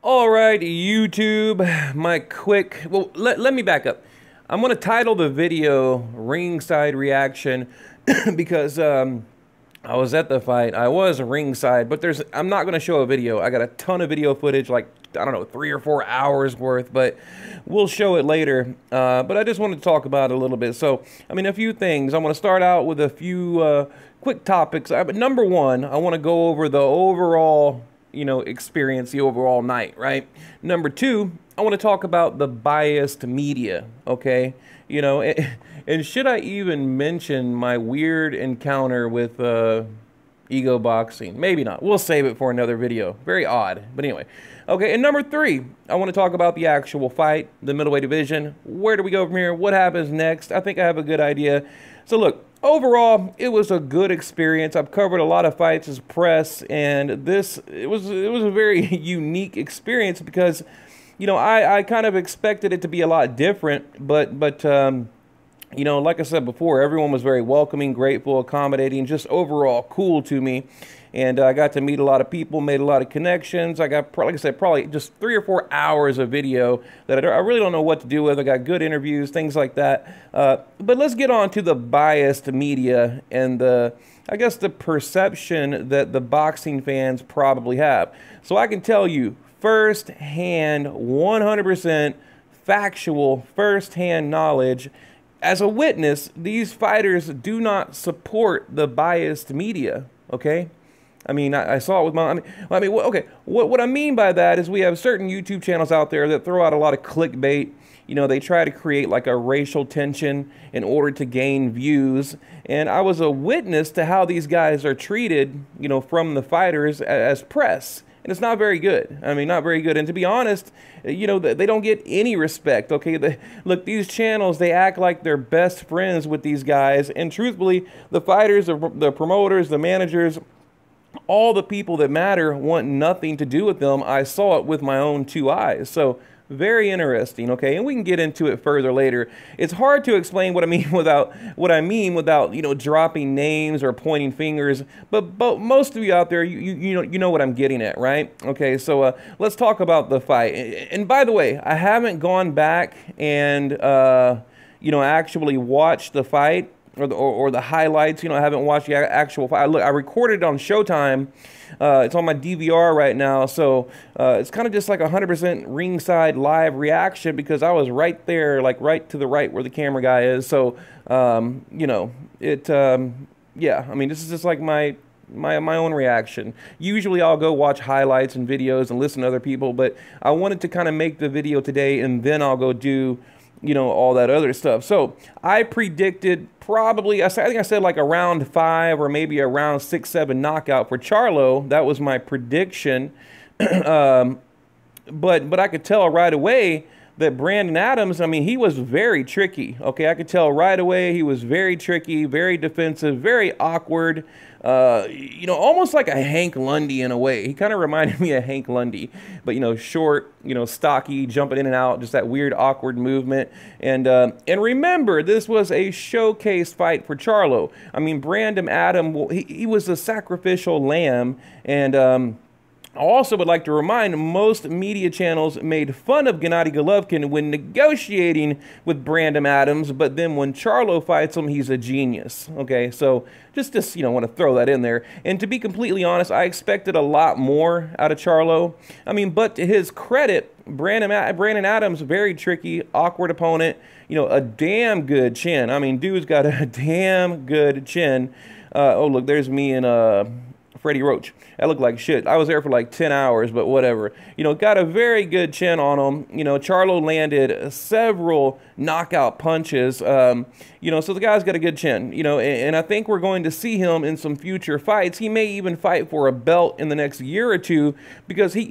All right, YouTube, let me back up. I'm going to title the video Ringside Reaction because I was at the fight. I was ringside, but I'm not going to show a video. I got a ton of video footage, like, I don't know, 3 or 4 hours worth, but we'll show it later. But I just wanted to talk about it a little bit. So, I mean, a few things. I'm going to start out with a few quick topics. Number one, I want to go over the overall experience, the overall night, right? Number two, I want to talk about the biased media, okay? And should I even mention my weird encounter with ego boxing? Maybe not. We'll save it for another video. Very odd. But anyway. Okay, and number three, I want to talk about the actual fight, the middleweight division. Where do we go from here? What happens next? I think I have a good idea. So look, overall, it was a good experience. I've covered a lot of fights as press, and it was a very unique experience because, I kind of expected it to be a lot different, but like I said before, everyone was very welcoming, grateful, accommodating, just overall cool to me. And I got to meet a lot of people, made a lot of connections. I got, like I said, probably just 3 or 4 hours of video that I really don't know what to do with. I got good interviews, things like that. But let's get on to the biased media and I guess the perception that the boxing fans probably have. So I can tell you firsthand, 100% factual, firsthand knowledge. As a witness, these fighters do not support the biased media, okay? I mean, I saw it with my, okay, what I mean by that is we have certain YouTube channels out there that throw out a lot of clickbait. They try to create like a racial tension in order to gain views. And I was a witness to how these guys are treated, from the fighters as press. And it's not very good. I mean, not very good. And to be honest, they don't get any respect, okay? Look, these channels, they act like they're best friends with these guys. And truthfully, the fighters, the promoters, the managers, all the people that matter want nothing to do with them. I saw it with my own 2 eyes. So very interesting, okay? And we can get into it further later. It's hard to explain what I mean without dropping names or pointing fingers. But most of you out there, you know what I'm getting at, right? Okay, so let's talk about the fight. And by the way, I haven't gone back and actually watched the fight. Or the highlights. I haven't watched the actual fight. I recorded it on Showtime. It's on my DVR right now, so it's kind of just like 100% ringside live reaction because I was right there, like right to the right where the camera guy is. So yeah. I mean, this is just like my own reaction. Usually I'll go watch highlights and videos and listen to other people, but I wanted to kind of make the video today and then I'll go do all that other stuff. So I predicted probably, I think I said like a round 5 or maybe a round 6, 7 knockout for Charlo. That was my prediction. But I could tell right away that Brandon Adams, I mean, he was very tricky. Okay, I could tell right away he was very tricky, very defensive, very awkward. Almost like a Hank Lundy in a way. He kind of reminded me of Hank Lundy, but short, stocky, jumping in and out, just that weird, awkward movement. And remember, this was a showcase fight for Charlo. I mean, Brandon Adams, he was a sacrificial lamb, and I also would like to remind most media channels made fun of Gennady Golovkin when negotiating with Brandon Adams, but then when Charlo fights him, he's a genius. Okay, so just want to throw that in there. And to be completely honest, I expected a lot more out of Charlo. I mean, but to his credit, Brandon Adams, very tricky, awkward opponent. A damn good chin. I mean, dude's got a damn good chin. Oh, look, there's me and Freddie Roach. That looked like shit. I was there for like 10 hours, but whatever. Got a very good chin on him. Charlo landed several knockout punches. So the guy's got a good chin. And I think we're going to see him in some future fights. He may even fight for a belt in the next year or two because he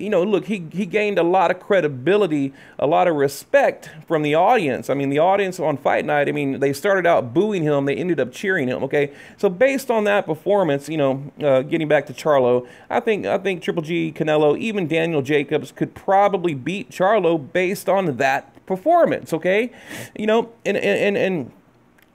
gained a lot of credibility, a lot of respect from the audience. I mean, the audience on fight night, I mean, they started out booing him. They ended up cheering him, okay? So based on that performance, getting back to Charlo, I think Triple G, Canelo, even Daniel Jacobs could probably beat Charlo based on that performance, okay? And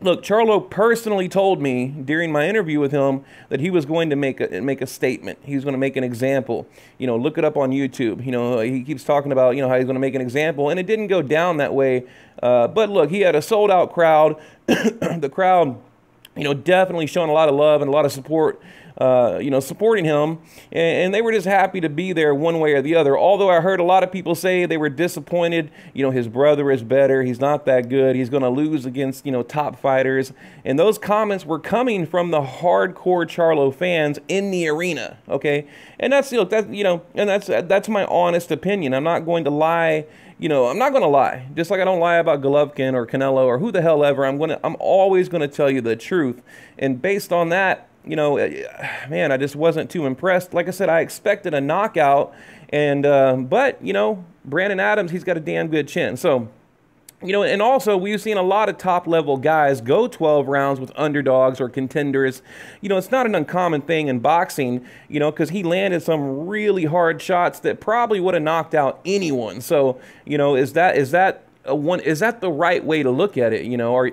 Look, Charlo personally told me during my interview with him that he was going to make a statement. He was going to make an example. You know, look it up on YouTube. You know, he keeps talking about, you know, how he's going to make an example, and it didn't go down that way. But look, he had a sold out crowd. The crowd, you know, definitely showing a lot of love and a lot of support. You know, supporting him, and they were just happy to be there one way or the other. Although I heard a lot of people say they were disappointed. You know, his brother is better. He's not that good. He's going to lose against, you know, top fighters. And those comments were coming from the hardcore Charlo fans in the arena. Okay, and that's, look, that, you know, and that's my honest opinion. I'm not going to lie. You know, I'm not going to lie. Just like I don't lie about Golovkin or Canelo or who the hell ever. I'm always going to tell you the truth. And based on that, you know, man, I just wasn't too impressed. Like I said, I expected a knockout, and but, you know, Brandon Adams, he's got a damn good chin. So, you know, and also we've seen a lot of top-level guys go 12 rounds with underdogs or contenders. You know, it's not an uncommon thing in boxing, you know, because he landed some really hard shots that probably would have knocked out anyone. So, you know, is that the right way to look at it? You know, or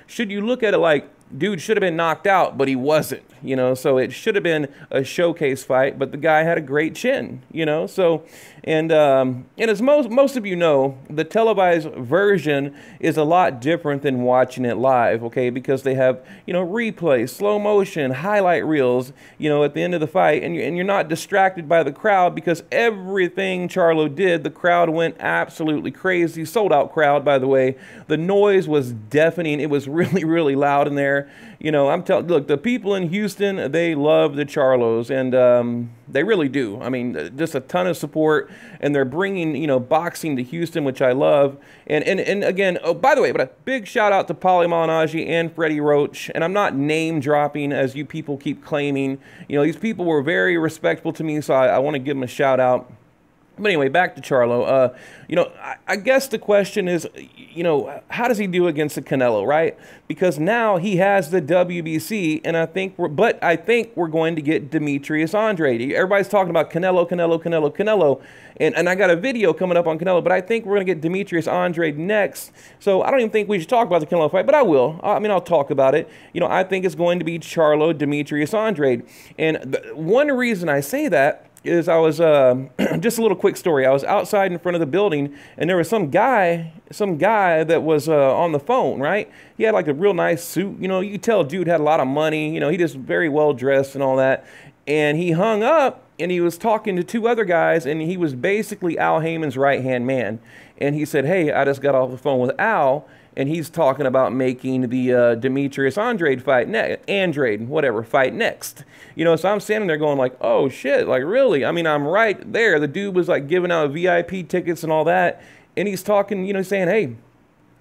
should you look at it like, dude should have been knocked out, but he wasn't, you know, so it should have been a showcase fight, but the guy had a great chin, you know, so, and as most of you know, the televised version is a lot different than watching it live, okay, because they have, you know, replays, slow motion, highlight reels, you know, at the end of the fight, and you're not distracted by the crowd, because everything Charlo did, the crowd went absolutely crazy. Sold out crowd, by the way. The noise was deafening. It was really, really loud in there. You know, I'm telling, look, the people in Houston, they love the Charlos, and they really do. I mean, just a ton of support, and they're bringing, you know, boxing to Houston, which I love. And again, oh, by the way, but a big shout out to Paulie Malignaggi and Freddie Roach. And I'm not name dropping as you people keep claiming. You know, these people were very respectful to me, so I want to give them a shout out. But anyway, back to Charlo. You know, I guess the question is, you know, how does he do against the Canelo, right? Because now he has the WBC, and I think we're going to get Demetrius Andrade. Everybody's talking about Canelo, Canelo, Canelo, Canelo, and I got a video coming up on Canelo, but I think we're going to get Demetrius Andrade next. So I don't even think we should talk about the Canelo fight, but I will. I mean, I'll talk about it. You know, I think it's going to be Charlo, Demetrius Andrade, and one reason I say that is I was, just a little quick story. I was outside in front of the building, and there was some guy that was on the phone, right? He had like a real nice suit. You know, you could tell dude had a lot of money. You know, he just very well dressed and all that. And he hung up, and he was talking to two other guys, and he was basically Al Heyman's right-hand man. And he said, hey, I just got off the phone with Al, and he's talking about making the Demetrius Andrade fight fight next. You know, so I'm standing there going like, oh shit, like really? I mean, I'm right there. The dude was like giving out VIP tickets and all that, and he's talking, you know, saying, hey,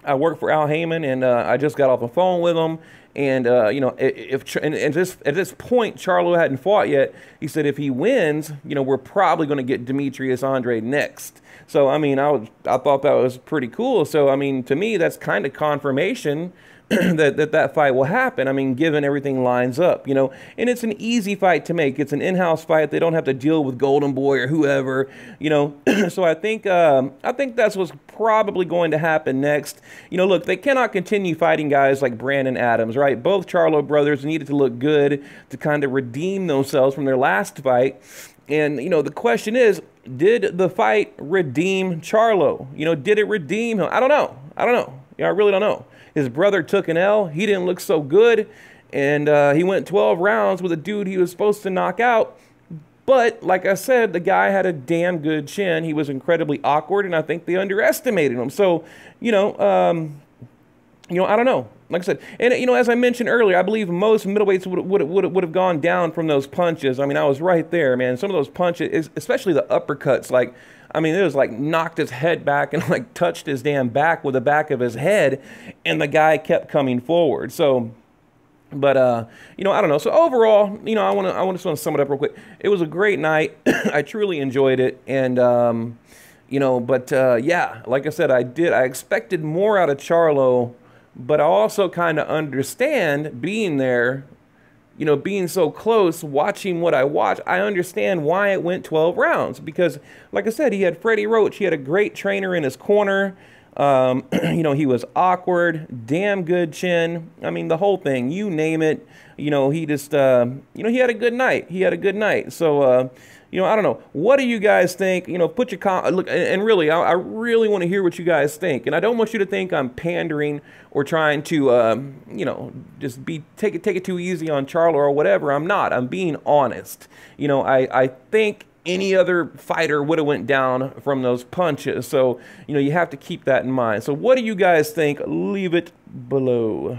I work for Al Heyman, and I just got off the phone with him. And, you know, at this point, Charlo hadn't fought yet. He said if he wins, you know, we're probably going to get Demetrius Andrade next. So, I mean, I thought that was pretty cool. So, I mean, to me, that's kind of confirmation that fight will happen. I mean, given everything lines up, you know, and it's an easy fight to make. It's an in-house fight. They don't have to deal with Golden Boy or whoever, you know. So I think that's what's probably going to happen next. You know, look, they cannot continue fighting guys like Brandon Adams, right? Both Charlo brothers needed to look good to kind of redeem themselves from their last fight. And, you know, the question is, did the fight redeem Charlo? You know, did it redeem him? I don't know. You know, I really don't know. His brother took an L. He didn't look so good. And he went 12 rounds with a dude he was supposed to knock out. But, like I said, the guy had a damn good chin. He was incredibly awkward, and I think they underestimated him. So, you know, I don't know. Like I said, and, you know, as I mentioned earlier, I believe most middleweights would have gone down from those punches. I mean, I was right there, man. Some of those punches, especially the uppercuts, like, I mean, it was like knocked his head back and like touched his damn back with the back of his head, and the guy kept coming forward. So, but, you know, I don't know. So overall, you know, I just want to sum it up real quick. It was a great night. I truly enjoyed it. And, you know, but, yeah, like I said, I expected more out of Charlo, but I also kind of understand being there, you know, being so close, watching what I watched. I understand why it went 12 rounds because, like I said, he had Freddie Roach. He had a great trainer in his corner. You know, he was awkward, damn good chin. I mean, the whole thing, you name it. You know, he just, you know, he had a good night. He had a good night. So, you know, I don't know. What do you guys think? You know, put your look, and really, I really want to hear what you guys think. And I don't want you to think I'm pandering or trying to, you know, just take it too easy on Charlo or whatever. I'm not. I'm being honest. You know, I think any other fighter would have went down from those punches. So, you know, you have to keep that in mind. So what do you guys think? Leave it below.